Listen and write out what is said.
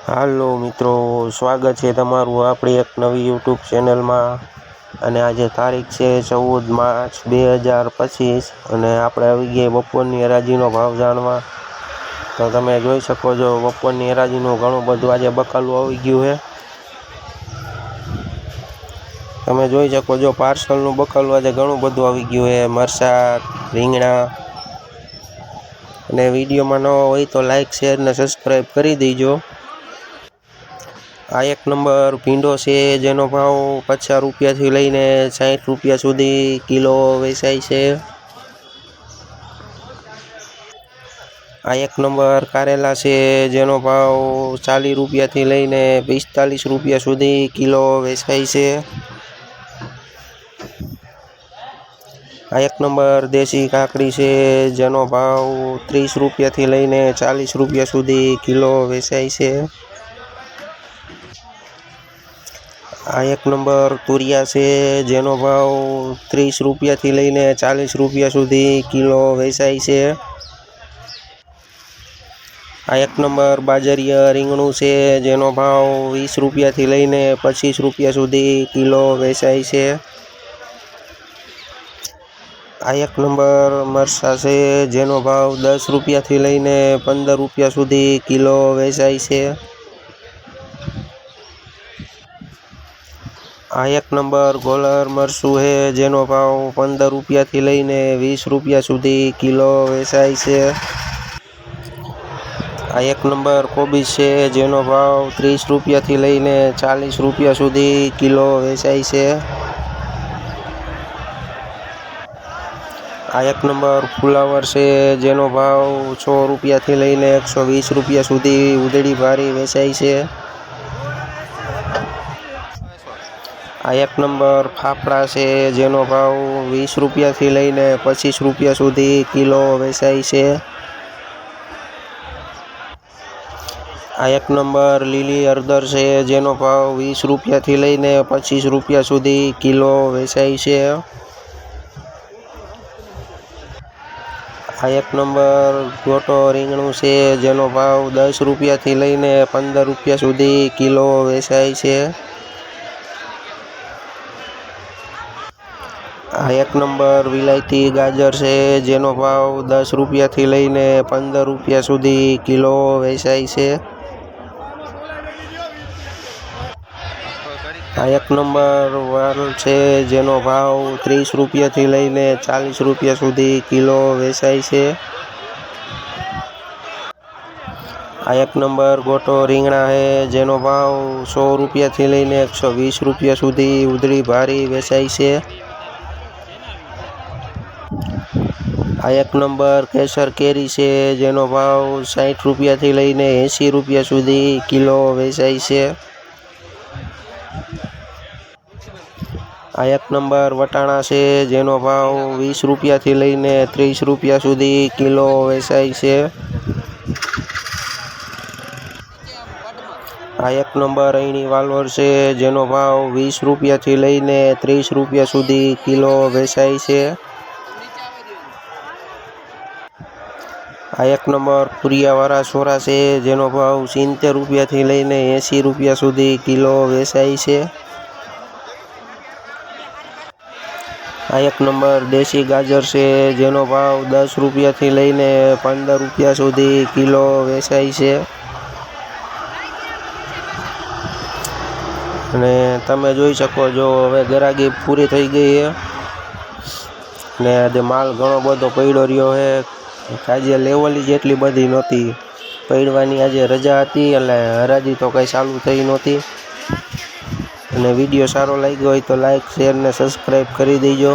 હાલો મિત્રો, સ્વાગત છે તમારું આપણી એક નવી યુટ્યુબ ચેનલમાં. અને આજે તારીખ છે 14 માર્ચ 2025 અને આપણે આવી ગયા બપોરની હરાજીનો ભાવ જાણવા. તો તમે જોઈ શકો છો બપોરની હરાજીનું ઘણું બધું આજે બકાલું આવી ગયું છે. તમે જોઈ શકો છો પાર્સલનું બકાલું આજે ઘણું બધું આવી ગયું છે. મરચાં, રીંગણા. અને વિડીયોમાં ન હોય તો લાઇક, શેર ને સબસ્ક્રાઈબ કરી દેજો. આ એક નંબર ભીંડો છે જેનો ભાવ 50 રૂપિયાથી લઈને 60 રૂપિયા સુધી કિલો વેચાય છે. આ એક નંબર કારેલા છે જેનો ભાવ 40 રૂપિયાથી લઈને 45 રૂપિયા સુધી કિલો વેચાય છે. આ એક નંબર દેશી કાકડી છે જેનો ભાવ 30 રૂપિયાથી લઈને 40 રૂપિયા સુધી કિલો વેચાય છે. આ એક નંબર તુરિયા છે જેનો ભાવ 30 રૂપિયાથી લઈને 40 રૂપિયા સુધી કિલો વેચાય છે. આ એક નંબર બાજરિયા રીંગણું છે જેનો ભાવ 20 રૂપિયાથી લઈને 25 રૂપિયા સુધી કિલો વેચાય છે. આ એક નંબર મરચાં છે જેનો ભાવ 10 રૂપિયાથી લઈને 15 રૂપિયા સુધી કિલો વેચાય છે. આ એક નંબર ગોલર મરચું છે જેનો ભાવ 15 રૂપિયાથી લઈને 20 રૂપિયા સુધી કિલો વેચાય છે. આ એક નંબર કોબીજ છે જેનો ભાવ 30 રૂપિયાથી લઈને 40 રૂપિયા સુધી કિલો વેચાય છે. આ એક નંબર ફુલાવર છે જેનો ભાવ 100 રૂપિયાથી લઈને 120 રૂપિયા સુધી ઉધડી ભારી વેચાય છે. આ એક નંબર ફાફડા છે જેનો ભાવ 20 રૂપિયાથી લઈને 25 રૂપિયા સુધી કિલો વેચાય છે. આ એક નંબર લીલી હળદર છે જેનો ભાવ 20 રૂપિયાથી લઈને 25 રૂપિયા સુધી કિલો વેચાય છે. આ એક નંબર ગોટો રીંગણું છે જેનો ભાવ 10 રૂપિયાથી લઈને 15 રૂપિયા સુધી કિલો વેચાય છે. આ એક નંબર વિલાયતી ગાજર છે જેનો ભાવ 10 રૂપિયાથી લઈને 15 રૂપિયા સુધી કિલો વેચાય છે. આ એક નંબર વાલ છે જેનો ભાવ 30 રૂપિયાથી લઈને 40 રૂપિયા સુધી કિલો વેચાય છે. આ એક નંબર ગોટો રીંગણા છે જેનો ભાવ 100 રૂપિયાથી લઈને 120 રૂપિયા સુધી ઉધડી ભારી વેચાય છે. આ એક નંબર કેસર કેરી છે જેનો ભાવ 60 રૂપિયાથી લઈને 80 રૂપિયા સુધી કિલો વેચાય છે. આ એક નંબર વટાણા છે જેનો ભાવ 20 રૂપિયાથી લઈને 30 રૂપિયા સુધી કિલો વેચાય છે. આ એક નંબર અયણી વાલોર છે જેનો ભાવ 20 રૂપિયાથી લઈને 30 રૂપિયા સુધી કિલો વેચાય છે. આ એક નંબર કુરિયાવાળા સોરા છે જેનો ભાવ 70 રૂપિયાથી લઈને 80 રૂપિયા સુધી કિલો વેચાય છે. આ એક નંબર દેશી ગાજર છે જેનો ભાવ 10 રૂપિયાથી લઈને 15 રૂપિયા સુધી કિલો વેચાય છે. અને તમે જોઈ શકો છો હવે ગરાગી પૂરી થઈ ગઈ છે ને આજે માલ ઘણો બધો પડ્યો રહ્યો છે. આજે લેવલી જેટલી બધી નહોતી પડવાની, આજે રજા હતી એટલે હરાજી તો કંઈ ચાલુ થઈ નહોતી. અને વિડીયો સારો લાગ્યો હોય તો લાઇક, શેર ને સબસ્ક્રાઈબ કરી દેજો.